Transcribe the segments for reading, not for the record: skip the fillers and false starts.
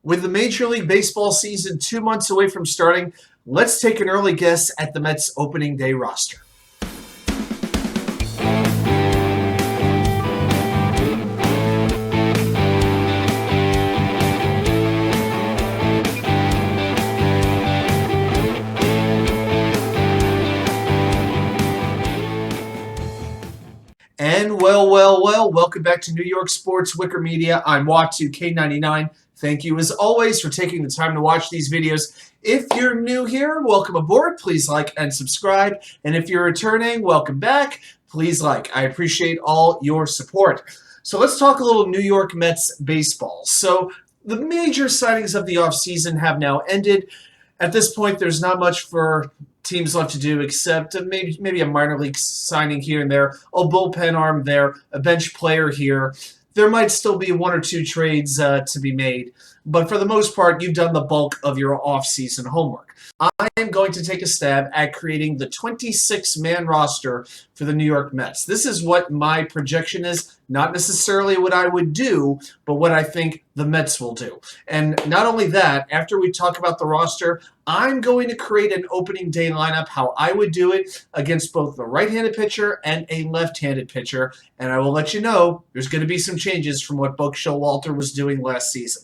With the Major League Baseball season 2 months away from starting, let's take an early guess at the Mets opening day roster. And well, welcome back to New York Sports WickerMedia. I'm Watu-K99. Thank you, as always, for taking the time to watch these videos. If you're new here, welcome aboard. Please like and subscribe. And if you're returning, welcome back. Please like. I appreciate all your support. So let's talk a little New York Mets baseball. So the major signings of the offseason have now ended. At this point, there's not much for teams left to do except maybe a minor league signing here and there, a bullpen arm there, a bench player here. There might still be one or two trades to be made, but for the most part, you've done the bulk of your off-season homework. I am going to take a stab at creating the 26-man roster for the New York Mets. This is what my projection is, not necessarily what I would do, but what I think the Mets will do. And not only that, after we talk about the roster, I'm going to create an opening day lineup how I would do it against both the right-handed pitcher and a left-handed pitcher. And I will let you know there's going to be some changes from what Buckshowalter was doing last season.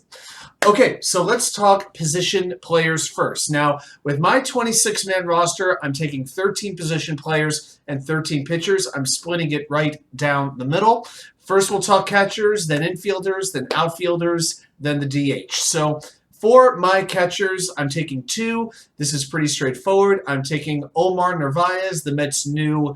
Okay, so let's talk position players first. Now, with my 26-man roster, I'm taking 13 position players and 13 pitchers. I'm splitting it right down the middle. First, we'll talk catchers, then infielders, then outfielders, then the DH. So for my catchers, I'm taking two. This is pretty straightforward. I'm taking Omar Narvaez, the Mets' new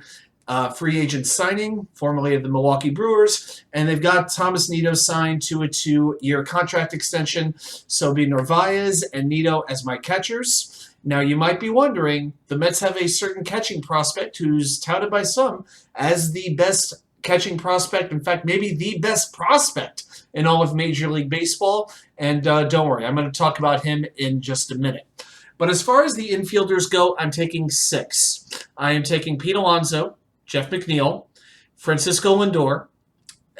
free agent signing, formerly of the Milwaukee Brewers, and they've got Thomas Nido signed to a 2-year contract extension. So it'll be Narvaez and Nido as my catchers. Now, you might be wondering, the Mets have a certain catching prospect who's touted by some as the best catching prospect, in fact, maybe the best prospect in all of Major League Baseball. And don't worry, I'm going to talk about him in just a minute. But as far as the infielders go, I'm taking 6. I am taking Petealonso, JeffMcneil, Franciscolindor,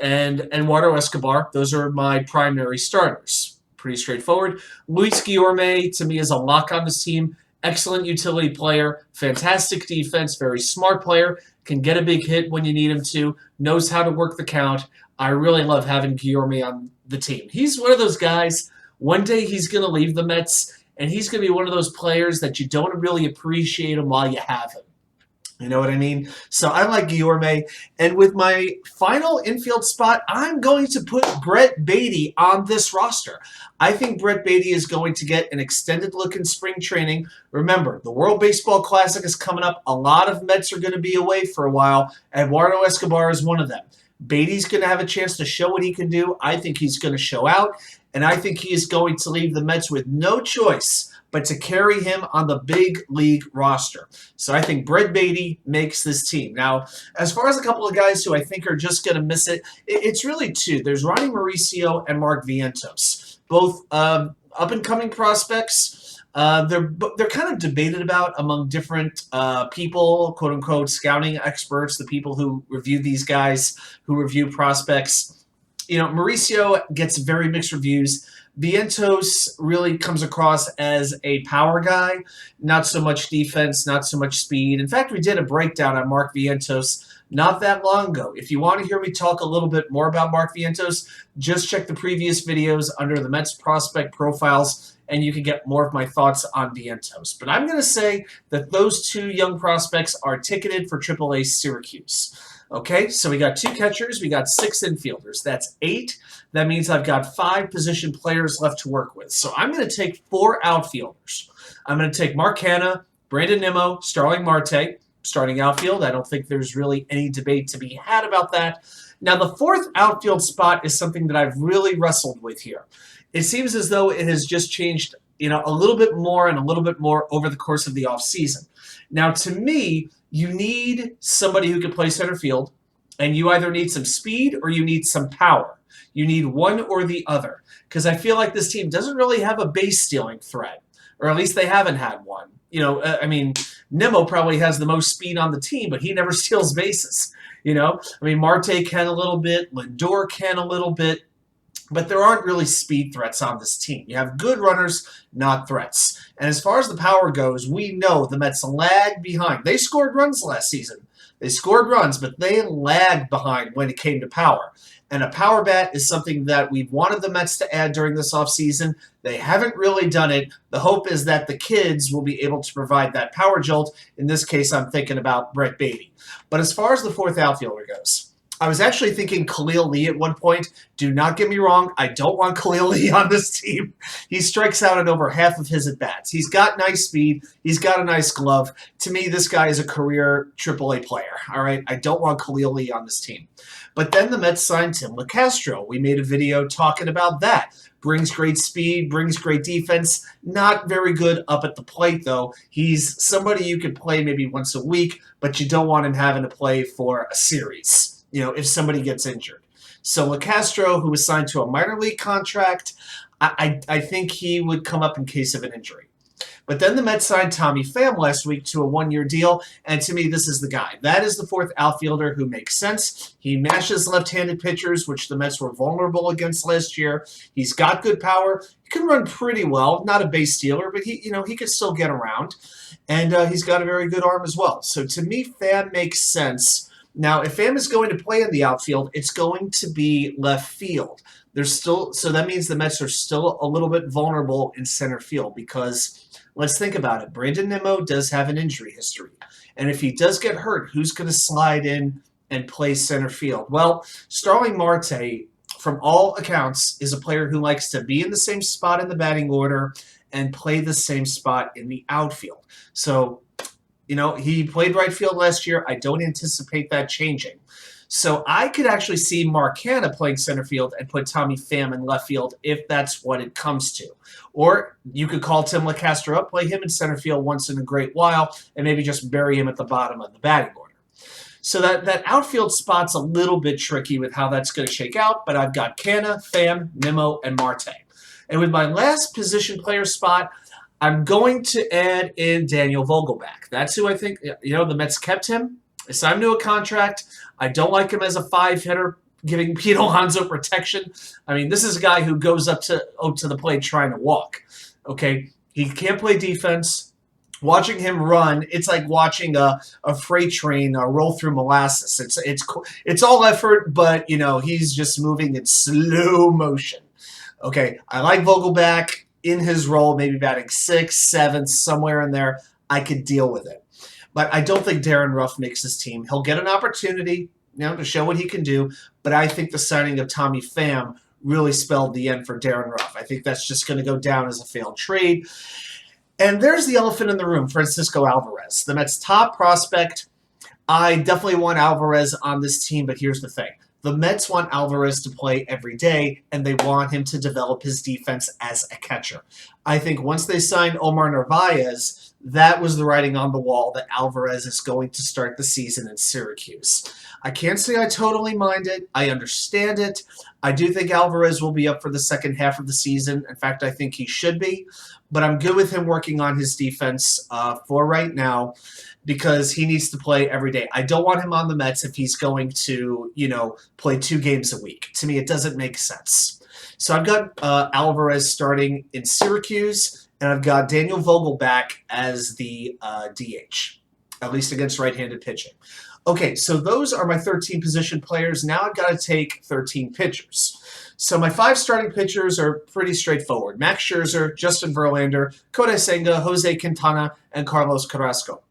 and Eduardo Escobar. Those are my primary starters. Pretty straightforward. Luis Guillorme, to me, is a lock on this team. Excellent utility player, fantastic defense, very smart player, can get a big hit when you need him to, knows how to work the count. I really love having Guillorme on the team. He's one of those guys, one day he's going to leave the Mets, and he's going to be one of those players that you don't really appreciate him while you have him. You know what I mean? So I like Guillorme. And with my final infield spot, I'm going to put brettbaty on this roster. I think brettbaty is going to get an extended look in spring training. Remember, the World Baseball Classic is coming up. A lot of Mets are going to be away for a while. Eduardo Escobar is one of them. Baty's going to have a chance to show what he can do. I think he's going to show out. And I think he is going to leave the Mets with no choice but to carry him on the big league roster. So I think brettbaty makes this team. Now, as far as a couple of guys who I think are just going to miss it, it's really two. There's Ronnie Mauricio and Mark Vientos, both up-and-coming prospects. They're kind of debated about among different people, quote-unquote, scouting experts, the people who review these guys, who review prospects. You know, Mauricio gets very mixed reviews. Vientos really comes across as a power guy, not so much defense, not so much speed. In fact, we did a breakdown on Mark Vientos not that long ago. If you want to hear me talk a little bit more about Mark Vientos, just check the previous videos under the Mets prospect profiles, and you can get more of my thoughts on Vientos. But I'm going to say that those two young prospects are ticketed for AAA Syracuse. Okay, so we got 2 catchers, we got 6 infielders. That's 8. That means I've got 5 position players left to work with. So I'm going to take 4 outfielders. I'm going to take markcanha, brandonnimmo, starlingmarte, starting outfield. I don't think there's really any debate to be had about that. Now, the 4th outfield spot is something that I've really wrestled with here. It seems as though it has just changed, a little bit more and a little bit more over the course of the offseason. Now, to me, you need somebody who can play center field, and you either need some speed or you need some power. You need one or the other, because I feel like this team doesn't really have a base stealing threat, or at least they haven't had one. Nimmo probably has the most speed on the team, but he never steals bases. Marte can a little bit, Lindor can a little bit. but there aren't really speed threats on this team. You have good runners, not threats. And as far as the power goes, we know the Mets lag behind. They scored runs last season. They scored runs, but they lagged behind when it came to power. And a power bat is something that we've wanted the Mets to add during this offseason. They haven't really done it. The hope is that the kids will be able to provide that power jolt. In this case, I'm thinking about brettbaty. But as far as the fourth outfielder goes, I was actually thinking Khalil Lee at one point. Do not get me wrong. I don't want Khalil Lee on this team. He strikes out at over half of his at-bats. He's got nice speed. He's got a nice glove. To me, this guy is a career AAA player. All right, I don't want Khalil Lee on this team. But then the Mets signed Tim LeCastro. We made a video talking about that. Brings great speed, brings great defense. Not very good up at the plate, though. He's somebody you could play maybe once a week, but you don't want him having to play for a series, if somebody gets injured. So LeCastro, who was signed to a minor league contract, I think he would come up in case of an injury. But then the Mets signed tommypham last week to a one-year deal, and to me, this is the guy. That is the fourth outfielder who makes sense. He mashes left-handed pitchers, which the Mets were vulnerable against last year. He's got good power. He can run pretty well. Not a base stealer, but he can still get around. And he's got a very good arm as well. So to me, Pham makes sense. Now, if Pham is going to play in the outfield, it's going to be left field. So that means the Mets are still a little bit vulnerable in center field because let's think about it. Brandonnimmo does have an injury history. And if he does get hurt, who's going to slide in and play center field? Well, starlingmarte, from all accounts, is a player who likes to be in the same spot in the batting order and play the same spot in the outfield. So, he played right field last year. I don't anticipate that changing. So I could actually see markcanha playing center field and put tommypham in left field if that's what it comes to. Or you could call Tim LeCastro up, play him in center field once in a great while, and maybe just bury him at the bottom of the batting order. So that outfield spot's a little bit tricky with how that's going to shake out, but I've got Canha, Pham, Nimmo, and Marte. And with my last position player spot, I'm going to add in danielvogelbach. That's who I think, the Mets kept him. They signed him to a contract. I don't like him as a five-hitter, giving petealonso protection. I mean, this is a guy who goes up to the plate trying to walk. Okay, he can't play defense. Watching him run, it's like watching a freight train roll through molasses. It's all effort, but he's just moving in slow motion. Okay, I like Vogelbach in his role, maybe batting 6th, 7th, somewhere in there. I could deal with it. But I don't think Darren Ruff makes his team. He'll get an opportunity, to show what he can do. But I think the signing of tommypham really spelled the end for Darren Ruff. I think that's just going to go down as a failed trade. And there's the elephant in the room, franciscoalvarez, the Mets' top prospect. I definitely want Alvarez on this team, but here's the thing. The Mets want Alvarez to play every day, and they want him to develop his defense as a catcher. I think once they signed Omar Narvaez, that was the writing on the wall that Alvarez is going to start the season in Syracuse. I can't say I totally mind it. I understand it. I do think Alvarez will be up for the second half of the season. In fact, I think he should be. But I'm good with him working on his defense for right now because he needs to play every day. I don't want him on the Mets if he's going to, play 2 games a week. To me, it doesn't make sense. So I've got Alvarez starting in Syracuse, and I've got danielvogelbach as the DH, at least against right-handed pitching. Okay, so those are my 13 position players. Now I've got to take 13 pitchers. So my 5 starting pitchers are pretty straightforward. maxscherzer, Justinverlander, Kodaisenga, Jose Quintana, and Carlos Carrasco.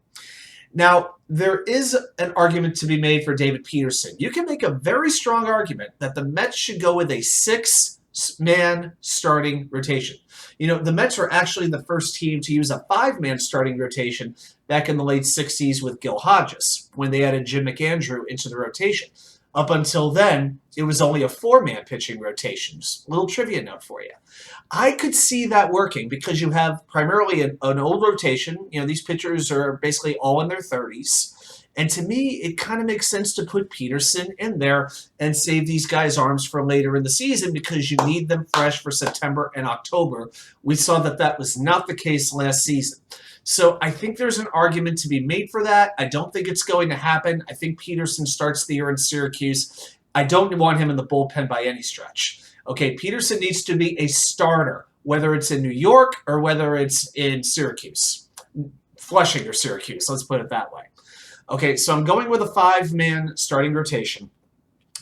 Now, there is an argument to be made for David Peterson. You can make a very strong argument that the Mets should go with a 6-man starting rotation. The Mets were actually the first team to use a 5-man starting rotation back in the late 60s with Gil Hodges when they added Jim McAndrew into the rotation. Up until then, it was only a 4-man pitching rotation. Just a little trivia note for you. I could see that working because you have primarily an old rotation. These pitchers are basically all in their 30s. And to me, it kind of makes sense to put Peterson in there and save these guys' arms for later in the season because you need them fresh for September and October. We saw that was not the case last season. So I think there's an argument to be made for that. I don't think it's going to happen. I think Peterson starts the year in Syracuse. I don't want him in the bullpen by any stretch. Okay, Peterson needs to be a starter, whether it's in New York or whether it's in Syracuse. Flushing or Syracuse, let's put it that way. Okay, so I'm going with a 5-man starting rotation.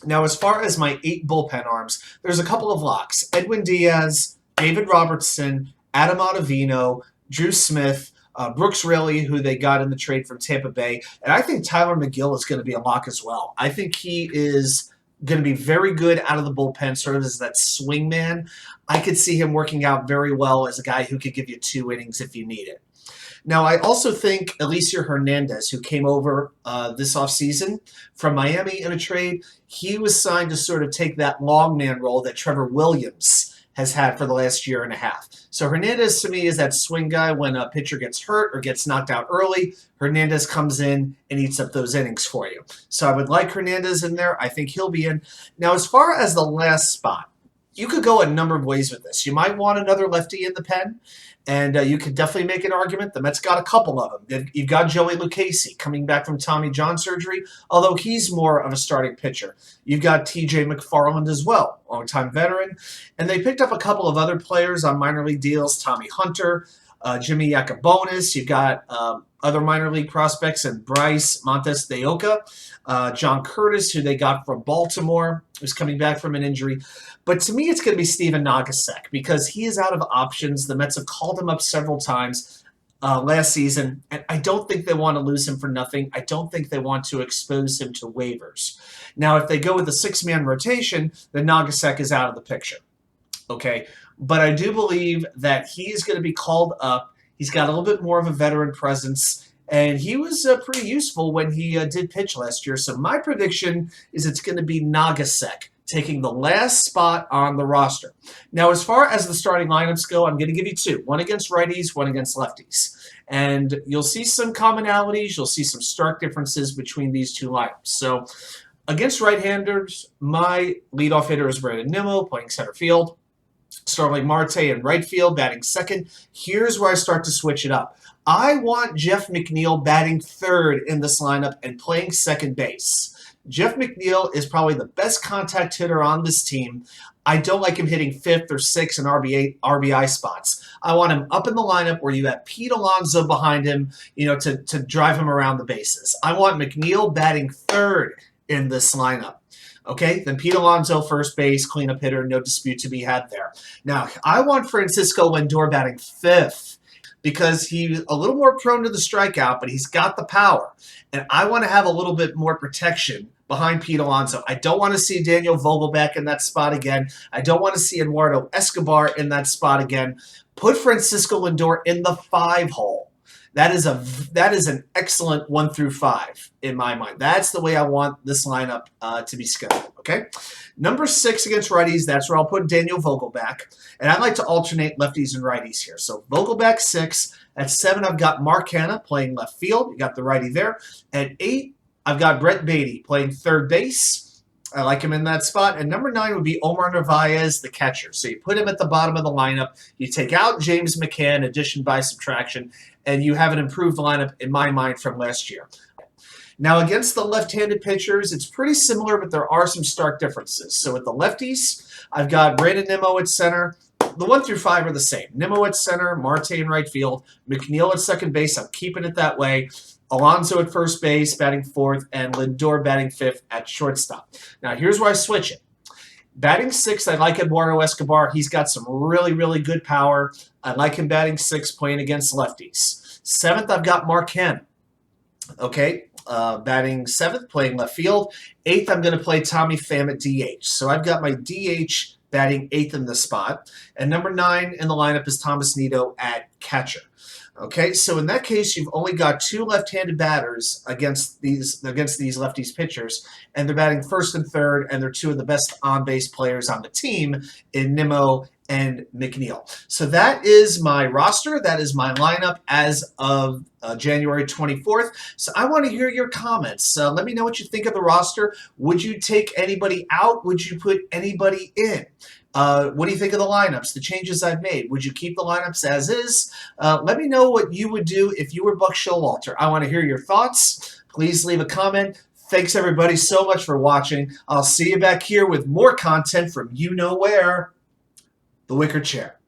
Now, as far as my 8 bullpen arms, there's a couple of locks. Edwindiaz, David Robertson, Adam Ottavino, Drew Smith, Brooks Raley, who they got in the trade from Tampa Bay. And I think Tyler McGill is going to be a lock as well. I think he is going to be very good out of the bullpen, sort of as that swing man. I could see him working out very well as a guy who could give you 2 innings if you need it. Now, I also think Eliseo Hernandez, who came over this offseason from Miami in a trade, he was signed to sort of take that long man role that Trevor Williams has had for the last year and a half. So Hernandez, to me, is that swing guy when a pitcher gets hurt or gets knocked out early. Hernandez comes in and eats up those innings for you. So I would like Hernandez in there. I think he'll be in. Now, as far as the last spot, you could go a number of ways with this. You might want another lefty in the pen. And you could definitely make an argument. The Mets got a couple of them. You've got Joey Lucchesi coming back from Tommy John surgery, although he's more of a starting pitcher. You've got T.J. McFarland as well, longtime veteran. And they picked up a couple of other players on minor league deals, Tommy Hunter, Jimmy Yacobonis. You've got other minor league prospects and Bryce Montes de Oca, John Curtis, who they got from Baltimore, who's coming back from an injury. But to me, it's going to be Stephen Nagasek because he is out of options. The Mets have called him up several times last season, and I don't think they want to lose him for nothing. I don't think they want to expose him to waivers. Now, if they go with a 6-man rotation, then Nagasek is out of the picture. Okay, but I do believe that he's going to be called up. He's got a little bit more of a veteran presence, and he was pretty useful when he did pitch last year. So my prediction is it's going to be Nagasek taking the last spot on the roster. Now, as far as the starting lineups go, I'm going to give you 2. One against righties, one against lefties. And you'll see some commonalities. You'll see some stark differences between these 2 lineups. So against right-handers, my leadoff hitter is Brandonnimmo, playing center field. StarlingMarte in right field, batting second. Here's where I start to switch it up. I want JeffMcneil batting third in this lineup and playing second base. Jeff McNeil is probably the best contact hitter on this team. I don't like him hitting 5th or 6th in RBI spots. I want him up in the lineup where you have Pete Alonso behind him, to drive him around the bases. I want McNeil batting third in this lineup. Okay, then Pete Alonso, first base, cleanup hitter, no dispute to be had there. Now, I want Franciscolindor batting 5th because he's a little more prone to the strikeout, but he's got the power. And I want to have a little bit more protection behind Pete Alonso. I don't want to see Danielvogelbach in that spot again. I don't want to see Eduardo Escobar in that spot again. Put Franciscolindor in the 5 hole. That is an excellent 1 through 5 in my mind. That's the way I want this lineup to be scheduled. Okay, number 6 against righties. That's where I'll put Danielvogelbach, and I like to alternate lefties and righties here. So Vogelbach 6. At 7, I've got Markcanha playing left field. You got the righty there. At 8, I've got brettbaty playing third base. I like him in that spot. And number 9 would be Omar Narvaez, the catcher. So you put him at the bottom of the lineup. You take out James McCann, addition by subtraction, and you have an improved lineup, in my mind, from last year. Now, against the left-handed pitchers, it's pretty similar, but there are some stark differences. So with the lefties, I've got Brandonnimmo at center. The 1 through 5 are the same. Nimmo at center, Marte in right field, McNeil at second base. I'm keeping it that way. Alonso at first base, batting 4th, and Lindor batting 5th at shortstop. Now, here's where I switch it. Batting 6th, I like Eduardo Escobar. He's got some really, really good power. I like him batting 6th, playing against lefties. 7th, I've got Markcanha. Okay, batting 7th, playing left field. 8th, I'm going to play Tommypham at DH. So I've got my DH batting 8th in the spot. And number 9 in the lineup is Thomas Nido at catcher. Okay, so in that case, you've only got 2 left-handed batters against these lefties pitchers, and they're batting 1st and 3rd, and they're 2 of the best on-base players on the team in Nimmo and McNeil. So that is my roster. That is my lineup as of January 24th. So I want to hear your comments. Let me know what you think of the roster. Would you take anybody out? Would you put anybody in? What do you think of the lineups, the changes I've made? Would you keep the lineups as is? Let me know what you would do if you were Buck Showalter. I want to hear your thoughts. Please leave a comment. Thanks, everybody, so much for watching. I'll see you back here with more content from you know where, the Wicker Chair.